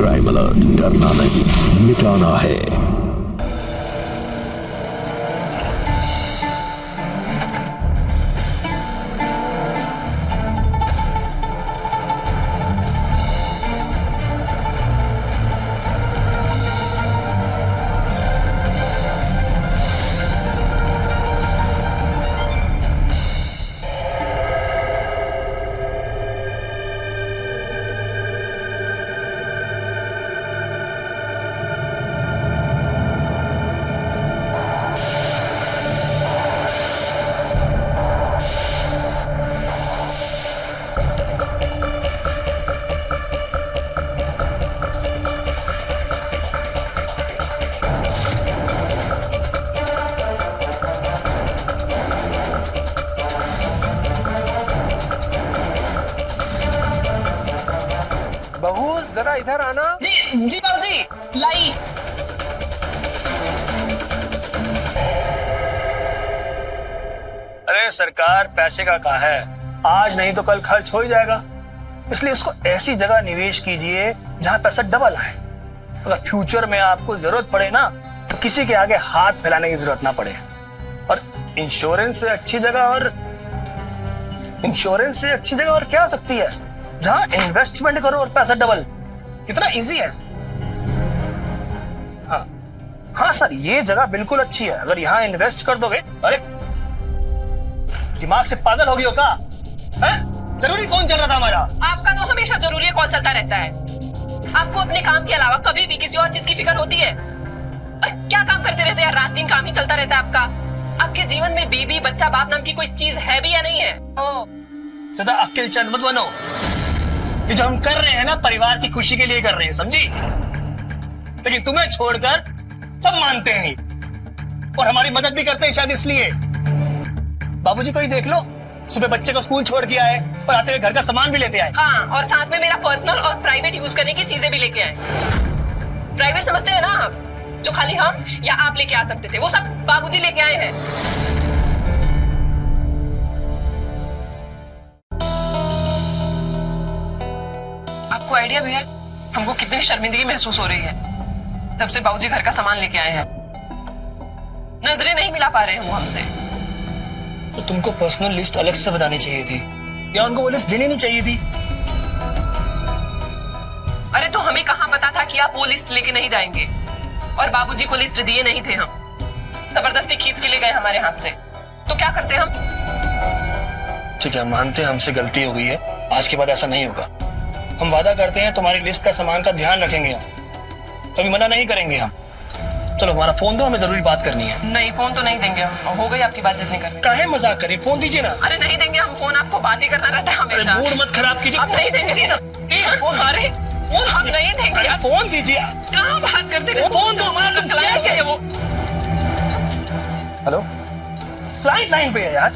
Crime alert, डरना नहीं, मिटाना है। बहू जरा इधर आना। जी जी बाबूजी, लाई। अरे सरकार पैसे का कहा है, आज नहीं तो कल खर्च हो ही जाएगा, इसलिए उसको ऐसी जगह निवेश कीजिए जहां पैसा डबल आए। अगर फ्यूचर में आपको जरूरत पड़े ना तो किसी के आगे हाथ फैलाने की जरूरत ना पड़े। और इंश्योरेंस से अच्छी जगह और क्या हो सकती है जहां इन्वेस्टमेंट करो और पैसा डबल। कितना इजी है। हाँ सर, ये जगह बिल्कुल अच्छी है। अगर यहाँ इन्वेस्ट कर दोगे, अरे दिमाग से पागल हो गई हो क्या? जरूरी फोन चल रहा था हमारा। आपका तो हमेशा जरूरी कॉल चलता रहता है। आपको अपने काम के अलावा कभी भी किसी और चीज की फिक्र होती है? अरे क्या काम करते रहते हैं? रात दिन काम ही चलता रहता है आपका। आपके जीवन में बीबी बच्चा बाप नाम की कोई चीज है भी या नहीं है? सदा अक्ल चंद मत बनो। ये जो हम कर रहे हैं ना, परिवार की खुशी के लिए कर रहे हैं, समझी? लेकिन तुम्हें छोड़कर सब मानते हैं और हमारी मदद भी करते हैं, शायद इसलिए। बाबूजी को ही देख लो, सुबह बच्चे को स्कूल छोड़ के आए और आते हुए घर का सामान भी लेते आए। हाँ, और साथ में मेरा पर्सनल और प्राइवेट यूज करने की चीजें भी लेके आए। प्राइवेट समझते हैं ना आप? जो खाली हम या आप लेके आ सकते थे, वो सब बाबूजी लेके आए हैं। आपको आइडिया भी है हमको कितनी शर्मिंदगी महसूस हो रही है तब से बाबूजी घर का सामान लेके आए हैं। नजरें नहीं मिला पा रहे हैं वो हमसे। तो तुमको पर्सनल लिस्ट अलग से बनानी चाहिए थी, या उनको वो लिस्ट देनी नहीं चाहिए थी। अरे तो हमें कहाँ पता था कि आप वो लिस्ट लेके नहीं जाएंगे, और बाबूजी को लिस्ट दिए नहीं थे हम। जबरदस्ती खींच के ले गए हमारे हाथ से, तो क्या करते हम? ठीक है, मानते हैं हमसे गलती हो गई है, आज के बाद ऐसा नहीं होगा। हम वादा करते हैं तुम्हारी लिस्ट का सामान का ध्यान रखेंगे, हम कभी मना नहीं करेंगे हम। चलो हमारा फोन दो, हमें जरूरी बात करनी है। नहीं, फोन तो नहीं देंगे हम। हो गई आपकी बात जितनी करनी। काहे मजाक करें, फोन दीजिए ना। अरे नहीं देंगे हम फोन, आपको बात ही करना रहता है हमेशा। मूड मत खराब कीजिए। आप नहीं देंगे ना प्लीज फोन। अरे हम नहीं देंगे। फोन दीजिए। कहाँ बात करते थे? फोन दो, हमारा क्लाइंट है वो। हेलो, क्लाइंट लाइन पे है यार।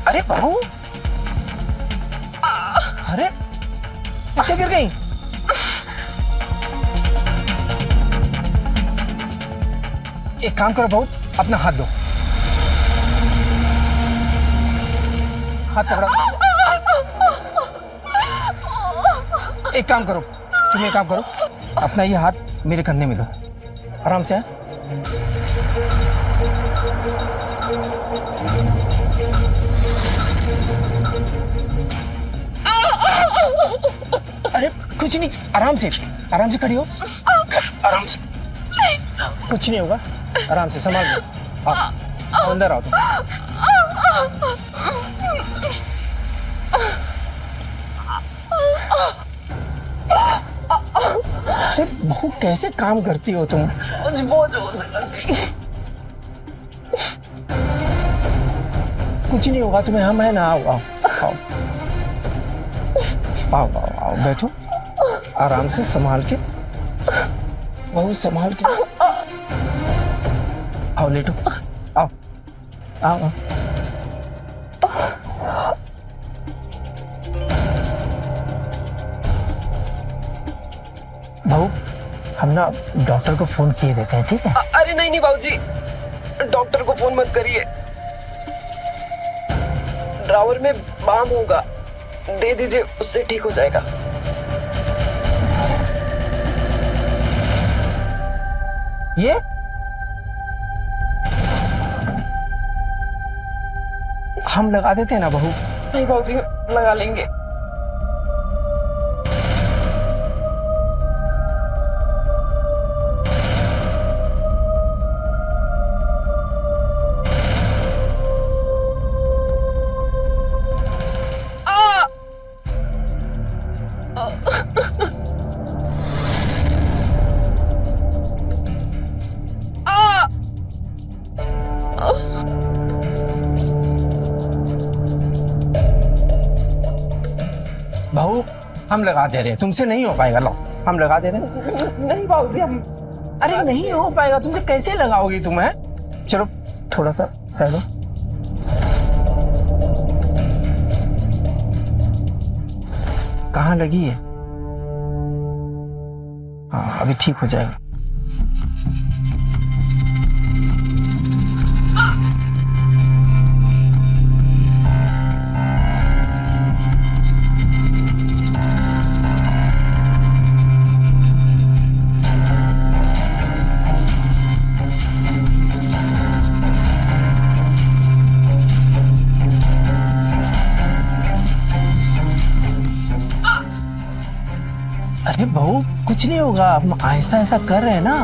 अरे बहू, अरे कैसे गिर गई? एक काम करो बहू, अपना हाथ दो। हाथ पकड़ो। एक काम करो, तुम एक काम करो, अपना ये हाथ मेरे कंधे में दो, आराम से। अरे कुछ नहीं, आराम से खड़ी हो, आराम से। कुछ नहीं होगा, आराम से संभाल लो। आओ अंदर आओ तुम। अरे बहू, कैसे काम करती हो तुम? बहुत जोर से। कुछ नहीं होगा तुम्हें, हम है ना। आओ आओ आओ आओ आओ आओ, बैठो आराम से, संभाल के, बहुत संभाल के। आओ लेटो, आओ आओ आओ। बहू, हम ना डॉक्टर को फोन किए देते हैं, ठीक है? अरे नहीं नहीं बाबूजी, डॉक्टर को फोन मत करिए। ड्रावर में बाम होगा, दे दीजिए, उससे ठीक हो जाएगा। ये हम लगा देते हैं ना बहू? नहीं बाबूजी, लगा लेंगे। बहू हम लगा दे रहे हैं, तुमसे नहीं हो पाएगा। लो हम लगा दे रहे हैं। नहीं बाबूजी, हम अरे नहीं हो पाएगा तुमसे, कैसे लगाओगी तुम? है चलो थोड़ा सा साइड हो। कहाँ लगी है? हाँ अभी ठीक हो जाएगा। अरे बहू कुछ नहीं होगा, हम ऐसा ऐसा कर रहे हैं ना।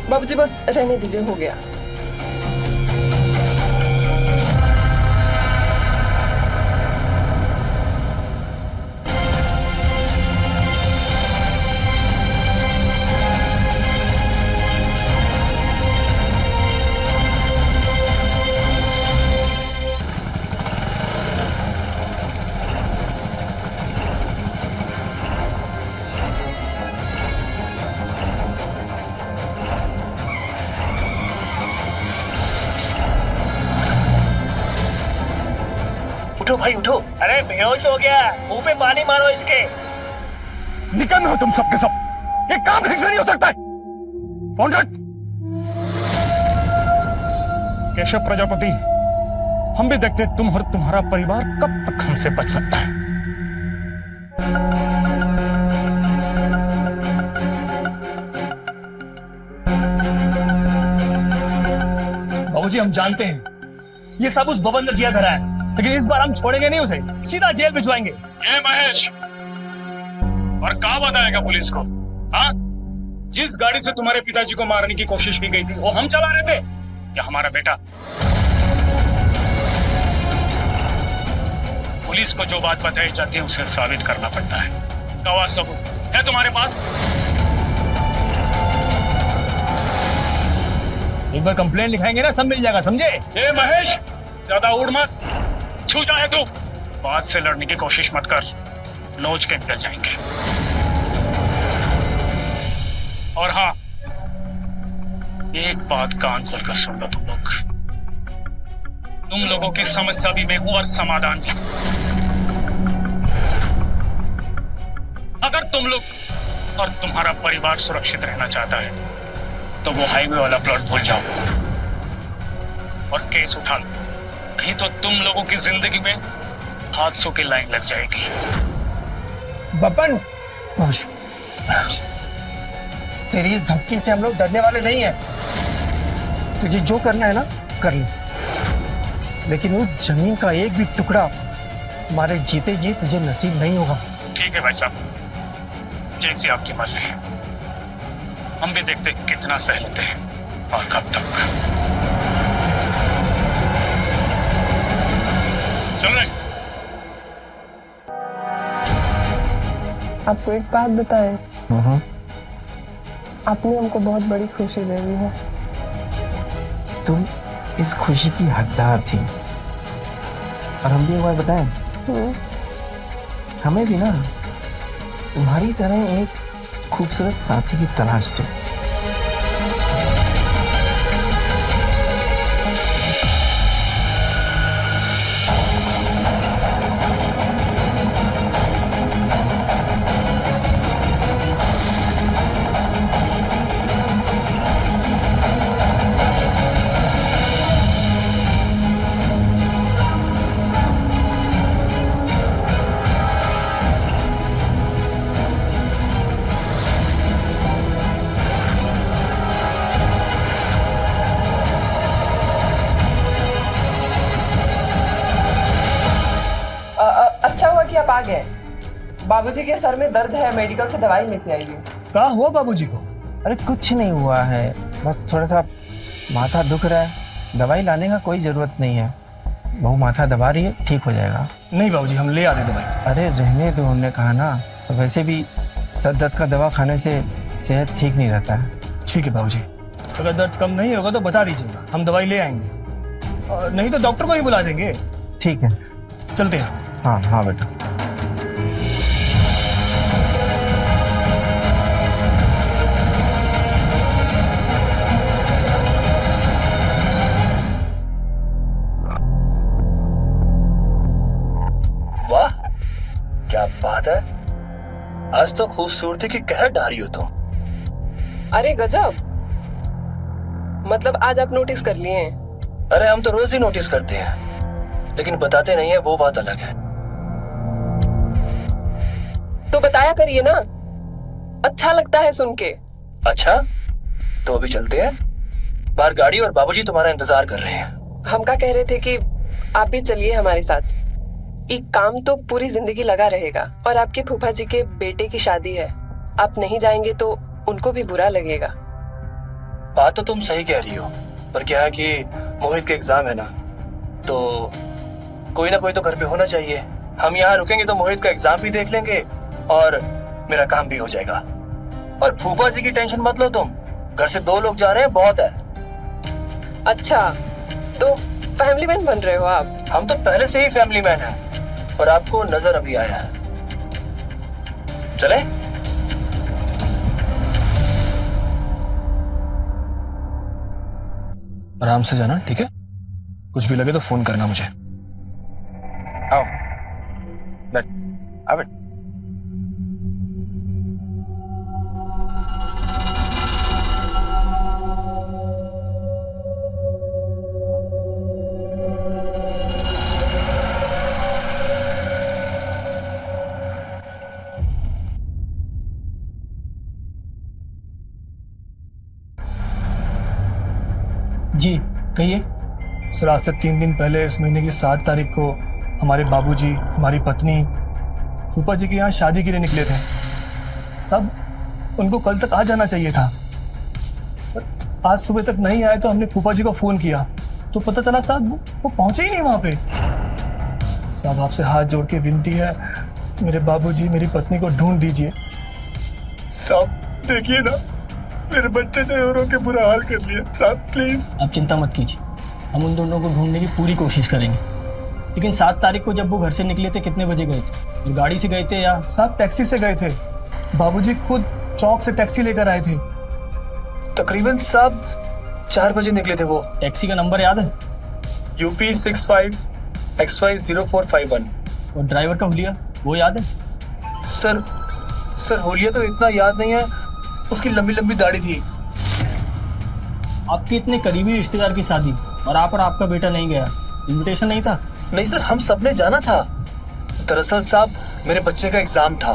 बाबूजी बस रहने दीजिए, हो गया। उठो भाई उठो। अरे बेहोश हो गया, मुंह पे पानी मारो इसके। निकम्मे हो तुम सबके सब, ये काम ठीक से नहीं हो सकता है। फोन रख। केशव प्रजापति, हम भी देखते तुम और तुम्हारा परिवार कब तक हमसे बच सकता है। बाबूजी हम जानते हैं ये सब उस बबन का किया धरा है, लेकिन इस बार हम छोड़ेंगे नहीं उसे, सीधा जेल भिजवाएंगे। ये महेश, और कहाँ बताएगा पुलिस को? हाँ, जिस गाड़ी से तुम्हारे पिताजी को मारने की कोशिश की गई थी वो हम चला रहे थे या हमारा बेटा? पुलिस को जो बात बताई जाती है उसे साबित करना पड़ता है। गवाह सबूत है तुम्हारे पास? एक बार कंप्लेंट लिखाएंगे ना, सब मिल जाएगा, समझे? ए महेश, ज्यादा उड़ मत, छू जाए तू। बात से लड़ने की कोशिश मत कर, नोच के निकल जाएंगे। और हाँ, एक बात कान खोलकर सुन लो तुम लोग। तुम लोगों की समस्या भी मैं हूं और समाधान भी। अगर तुम लोग और तुम्हारा परिवार सुरक्षित रहना चाहता है तो वो हाईवे वाला प्लॉट भूल जाओ और केस उठा लो, नहीं तो तुम लोगों की जिंदगी में हादसों की लाइन लग जाएगी। बबन, तेरी इस धमकी से हम लोग डरने वाले नहीं हैं। तुझे जो करना है ना कर ले, लेकिन उस जमीन का एक भी टुकड़ा हमारे जीते जी तुझे नसीब नहीं होगा। ठीक है भाई साहब, जैसी आपकी मर्जी। हम भी देखते कितना सह लेते हैं और कब तक। चल रहे। आपको एक बात बताएं, आपने हमको बहुत बड़ी खुशी दे दी है। तुम इस खुशी की हकदार थी। और हम भी एक बात बताएं, हमें भी ना तुम्हारी तरह एक खूबसूरत साथी की तलाश थी। अच्छा हुआ कि आप आ गए। बाबूजी के सर में दर्द है, मेडिकल से दवाई लेते आइए। क्या हुआ बाबूजी को? अरे कुछ नहीं हुआ है, बस थोड़ा सा माथा दुख रहा है। दवाई लाने का कोई ज़रूरत नहीं है, बहू माथा दबा रही है, ठीक हो जाएगा। नहीं बाबूजी, हम ले आते दवाई। अरे रहने दो, उन्होंने कहा ना। तो वैसे भी सर दर्द का दवा खाने से सेहत ठीक नहीं रहता है। ठीक है बाबूजी, अगर दर्द कम नहीं होगा तो बता दीजिएगा, हम दवाई ले आएंगे। और नहीं तो डॉक्टर को ही बुला देंगे। ठीक है, चलते हैं। हाँ हाँ बेटा। वाह क्या बात है, आज तो खूबसूरती की कहर ढारी हो तुम। अरे गजब, मतलब आज आप नोटिस कर लिए हैं? अरे हम तो रोज ही नोटिस करते हैं, लेकिन बताते नहीं है, वो बात अलग है। तो बताया करिए ना, अच्छा लगता है सुन के। अच्छा तो अभी चलते हैं, बाहर गाड़ी और बाबूजी तुम्हारा इंतजार कर रहे हैं। हम क्या कह रहे थे कि आप भी चलिए हमारे साथ। एक काम तो पूरी जिंदगी लगा रहेगा, और आपके फूफा जी के बेटे की शादी है, आप नहीं जाएंगे तो उनको भी बुरा लगेगा। बात तो तुम सही कह रही हो, पर क्या है कि मोहित के एग्जाम है ना, तो कोई ना कोई तो घर पे होना चाहिए। हम यहाँ रुकेंगे तो मोहित का एग्जाम भी देख लेंगे और मेरा काम भी हो जाएगा। और फूफा जी की टेंशन मत लो तुम, घर से 2 लोग जा रहे हैं, बहुत है। अच्छा, तो फैमिली मैन बन रहे हो आप? हम तो पहले से ही फैमिली मैन हैं, और आपको नजर अभी आया है। चले? आराम से जाना, ठीक है? कुछ भी लगे तो फोन करना मुझे। आओ बैठ, आ बैठ। जी कहिए। सर आज से 3 दिन पहले इस महीने की 7 तारीख को हमारे बाबूजी, हमारी पत्नी फूफा जी के यहाँ शादी के लिए निकले थे। सब उनको कल तक आ जाना चाहिए था, पर आज सुबह तक नहीं आए। तो हमने फूफा जी को फोन किया तो पता चला साहब वो पहुंचे ही नहीं वहां पे। साहब आपसे हाथ जोड़ के विनती है, मेरे बाबूजी, मेरी पत्नी को ढूंढ दीजिए। साहब देखिए ना, मेरे बच्चे ने रो के बुरा हाल कर लिया। साहब प्लीज। आप चिंता मत कीजिए, हम उन दोनों को ढूंढने की पूरी कोशिश करेंगे। लेकिन 7 तारीख को जब वो घर से निकले थे, कितने बजे गए थे? और गाड़ी से गए थे या? साहब टैक्सी से गए थे, बाबूजी खुद चौक से टैक्सी लेकर आए थे। तकरीबन साहब 4 बजे निकले थे वो। टैक्सी का नंबर याद है? UP 65XY0451। और ड्राइवर का हुलिया वो याद है? सर होलिया तो इतना याद नहीं है, उसकी लंबी लंबी दाढ़ी थी। आपके इतने करीबी रिश्तेदार की शादी और आप और आपका बेटा नहीं गया, इनविटेशन नहीं था? नहीं सर, हम सबने जाना था। दरअसल साहब मेरे बच्चे का एग्जाम था,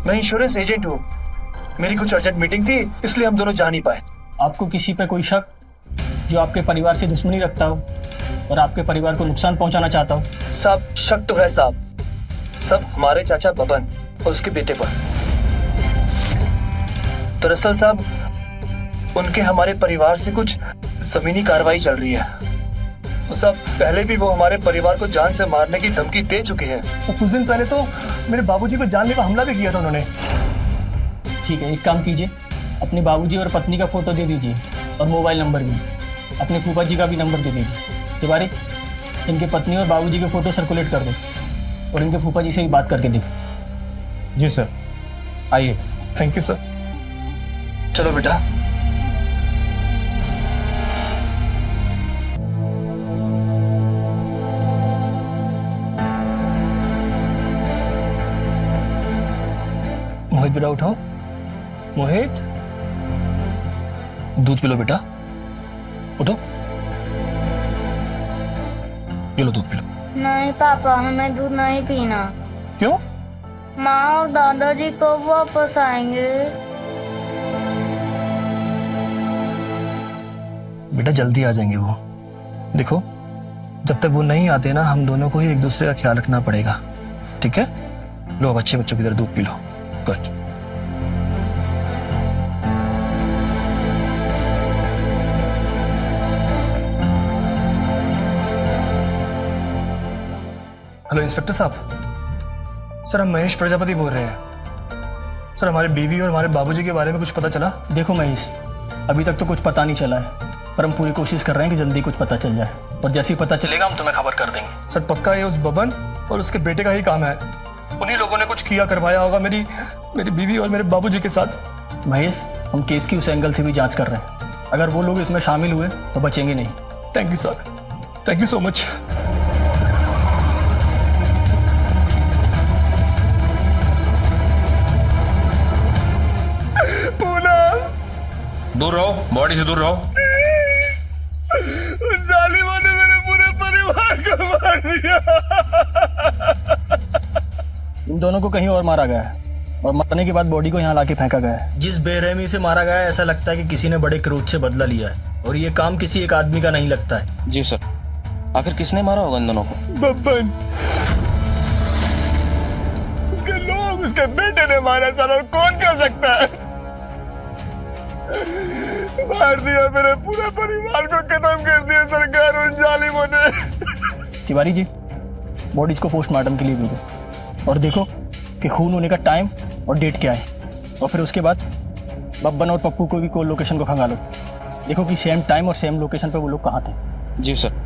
मैं इंश्योरेंस एजेंट हूँ, मेरी कुछ अर्जेंट मीटिंग थी, इसलिए हम दोनों जा नहीं पाए। आपको किसी पे कोई शक जो आपके परिवार से दुश्मनी रखता हो और आपके परिवार को नुकसान पहुंचाना चाहता हो? साहब शक तो है साहब। सब हमारे चाचा बबन, और उसके बेटे पर। दरअसल साहब उनके हमारे परिवार से कुछ जमीनी कार्रवाई चल रही है। और साहब पहले भी वो हमारे परिवार को जान से मारने की धमकी दे चुके हैं। और कुछ दिन पहले तो मेरे बाबूजी पर जानलेवा हमला भी किया था उन्होंने। ठीक है, एक काम कीजिए, अपने बाबूजी और पत्नी का फोटो दे दीजिए और मोबाइल नंबर भी। अपने फूफा जी का भी नंबर दे दीजिए। तिवारी, इनके पत्नी और बाबूजी के फोटो सर्कुलेट कर दो और इनके फूफा जी से भी बात करके देखो। जी सर, आइए। Thank you sir. चलो बेटा। मोहित बेटा उठाओ। मोहित, दूध पी लो बेटा, उठो। ये लो दूध पी लो। नहीं पापा, हमें दूध नहीं पीना। क्यों? माँ और दादाजी कब वापस आएंगे? बेटा जल्दी आ जाएंगे वो। देखो जब तक वो नहीं आते ना, हम दोनों को ही एक दूसरे का ख्याल रखना पड़ेगा, ठीक है? लो अब अच्छे बच्चों की तरह दूध P low. Good. Hello inspector साहब। सर हम महेश प्रजापति बोल रहे हैं। सर हमारे बीवी और हमारे बाबूजी के बारे में कुछ पता चला? देखो महेश, अभी तक तो कुछ पता नहीं चला है, पर हम पूरी कोशिश कर रहे हैं कि जल्दी कुछ पता चल जाए। पर जैसे ही पता चलेगा हम तुम्हें खबर कर देंगे। सर पक्का ये उस बबन और उसके बेटे का ही काम है। उन्हीं लोगों ने कुछ किया करवाया होगा मेरी बीवी और मेरे बाबूजी के साथ। महेश, हम केस की उस एंगल से भी जांच कर रहे हैं। अगर वो लोग इसमें शामिल हुए तो बचेंगे नहीं। Thank you sir, thank you so much. दूर रहो, बॉडी से दूर रहो। जालिमों ने मेरे पूरे परिवार को मार दिया। इन दोनों को कहीं और मारा गया है और मारने के बाद बॉडी को यहाँ लाके फेंका गया है। जिस बेरहमी से मारा गया है, ऐसा लगता है कि किसी ने बड़े क्रोध से बदला लिया है और ये काम किसी एक आदमी का नहीं लगता है। जी सर, आखिर किसने मारा होगा इन दोनों को? बब्बन, उसके लोग, उसके बेटे ने मारा सर, और कौन कर सकता है? मार दिया, मेरे पूरे परिवार को खत्म कर दिया सरकार और जालिमों ने। तिवारी जी, बॉडीज को पोस्टमार्टम के लिए भेजो और देखो कि खून होने का टाइम और डेट क्या है। और फिर उसके बाद बब्बन और पप्पू को भी कोई लोकेशन को खंगालो। देखो कि सेम टाइम और सेम लोकेशन पे वो लोग कहाँ थे। जी सर।